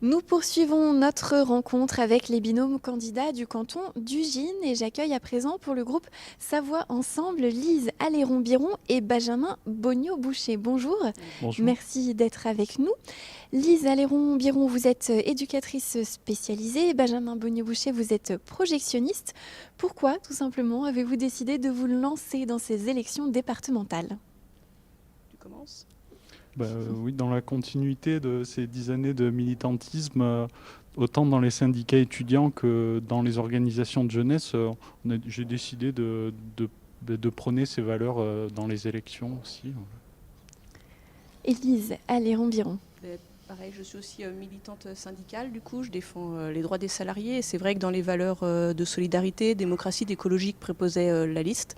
Nous poursuivons notre rencontre avec les binômes candidats du canton d'Ugine et j'accueille à présent pour le groupe Savoie Ensemble Lise Alléron-Biron et Benjamin Bognaud-Boucher. Bonjour, Bonjour. merci d'être avec nous. Lise Alléron-Biron, vous êtes éducatrice spécialisée, Benjamin Bognaud-Boucher, vous êtes projectionniste. Pourquoi, tout simplement, avez-vous décidé de vous lancer dans ces élections départementales ? Tu commences ? Oui, dans la continuité de ces 10 années de militantisme, autant dans les syndicats étudiants que dans les organisations de jeunesse, j'ai décidé de prôner ces valeurs dans les élections aussi. Lise Alléron-Biron. Pareil, je suis aussi militante syndicale, du coup, je défends les droits des salariés. Et c'est vrai que dans les valeurs de solidarité, démocratie, d'écologie que proposait la liste,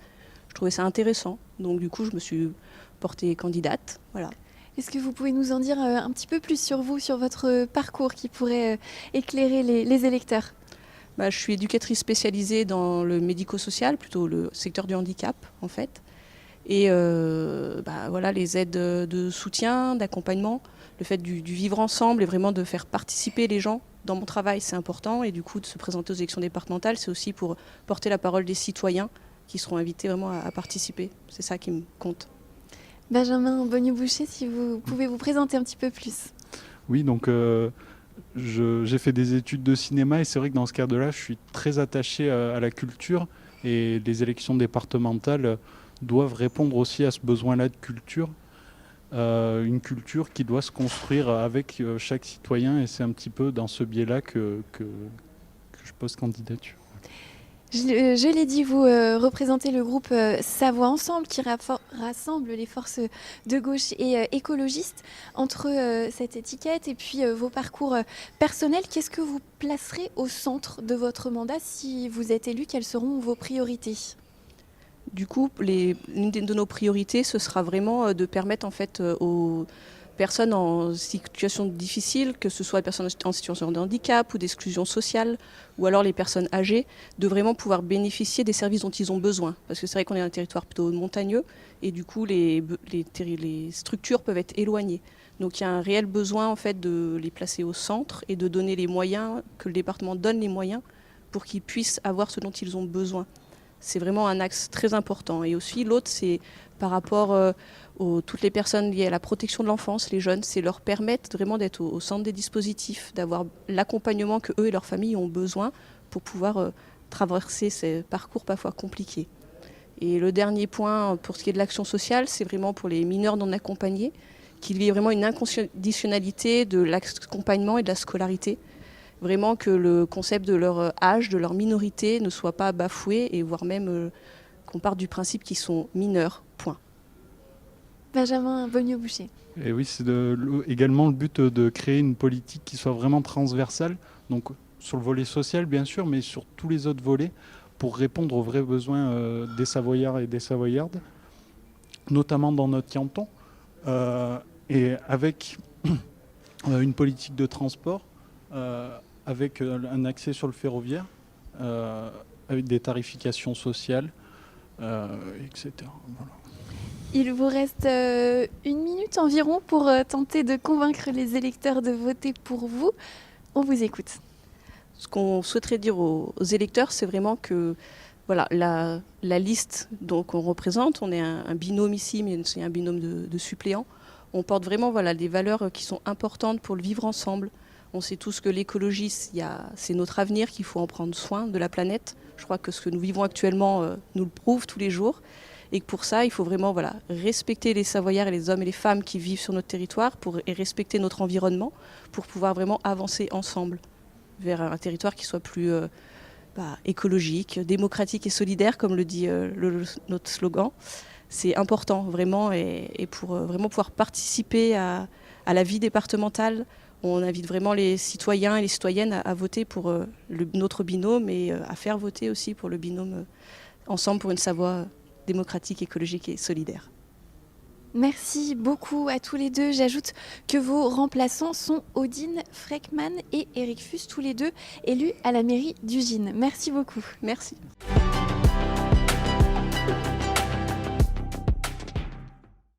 je trouvais ça intéressant. Donc du coup, je me suis portée candidate. Voilà. Est-ce que vous pouvez nous en dire un petit peu plus sur vous, sur votre parcours qui pourrait éclairer les électeurs ? Je suis éducatrice spécialisée dans le médico-social, plutôt le secteur du handicap en fait. Et voilà, les aides de soutien, d'accompagnement, le fait du vivre ensemble et vraiment de faire participer les gens dans mon travail, c'est important. Et du coup, de se présenter aux élections départementales, c'est aussi pour porter la parole des citoyens qui seront invités vraiment à participer. C'est ça qui me compte. Benjamin Bognaud-Boucher, si vous pouvez vous présenter un petit peu plus. Oui, donc j'ai fait des études de cinéma et c'est vrai que dans ce cadre-là, je suis très attaché à la culture et les élections départementales doivent répondre aussi à ce besoin-là de culture. Une culture qui doit se construire avec chaque citoyen et c'est un petit peu dans ce biais-là que je pose candidature. Je l'ai dit, vous représentez le groupe Savoie Ensemble qui rassemble les forces de gauche et écologistes. Entre cette étiquette et puis vos parcours personnels, qu'est-ce que vous placerez au centre de votre mandat si vous êtes élu ? Quelles seront vos priorités ? Du coup, l'une de nos priorités, ce sera vraiment de permettre en fait aux personnes en situation difficile, que ce soit les personnes en situation de handicap ou d'exclusion sociale, ou alors les personnes âgées, de vraiment pouvoir bénéficier des services dont ils ont besoin. Parce que c'est vrai qu'on est un territoire plutôt montagneux, et du coup les structures peuvent être éloignées. Donc il y a un réel besoin en fait de les placer au centre et de donner les moyens, que le département donne les moyens pour qu'ils puissent avoir ce dont ils ont besoin. C'est vraiment un axe très important. Et aussi l'autre, c'est par rapport toutes les personnes liées à la protection de l'enfance, les jeunes, c'est leur permettre vraiment d'être au centre des dispositifs, d'avoir l'accompagnement que eux et leurs familles ont besoin pour pouvoir traverser ces parcours parfois compliqués. Et le dernier point, pour ce qui est de l'action sociale, c'est vraiment pour les mineurs non accompagnés, qu'il y ait vraiment une inconditionnalité de l'accompagnement et de la scolarité. Vraiment que le concept de leur âge, de leur minorité ne soit pas bafoué et voire même qu'on parte du principe qu'ils sont mineurs, point. Benjamin Bognaud-Boucher. Et oui, c'est également le but de créer une politique qui soit vraiment transversale, donc sur le volet social bien sûr, mais sur tous les autres volets, pour répondre aux vrais besoins des Savoyards et des Savoyardes, notamment dans notre canton, et avec une politique de transport, avec un accès sur le ferroviaire, avec des tarifications sociales, etc. Voilà. Il vous reste 1 minute environ pour tenter de convaincre les électeurs de voter pour vous. On vous écoute. Ce qu'on souhaiterait dire aux électeurs, c'est vraiment que voilà, la liste qu'on représente, on est un binôme ici, mais c'est un binôme de suppléants. On porte vraiment des valeurs qui sont importantes pour le vivre ensemble. On sait tous que l'écologie, c'est notre avenir, qu'il faut en prendre soin de la planète. Je crois que ce que nous vivons actuellement nous le prouve tous les jours. Et que pour ça, il faut vraiment respecter les Savoyards et les hommes et les femmes qui vivent sur notre territoire et respecter notre environnement pour pouvoir vraiment avancer ensemble vers un territoire qui soit plus écologique, démocratique et solidaire, comme le dit notre slogan. C'est important vraiment et pour vraiment pouvoir participer à la vie départementale, on invite vraiment les citoyens et les citoyennes à voter pour notre binôme et à faire voter aussi pour le binôme Ensemble pour une Savoie démocratique, écologique et solidaire. Merci beaucoup à tous les deux. J'ajoute que vos remplaçants sont Odine Freckmann et Eric Fuss, tous les deux élus à la mairie d'Ugine. Merci beaucoup. Merci.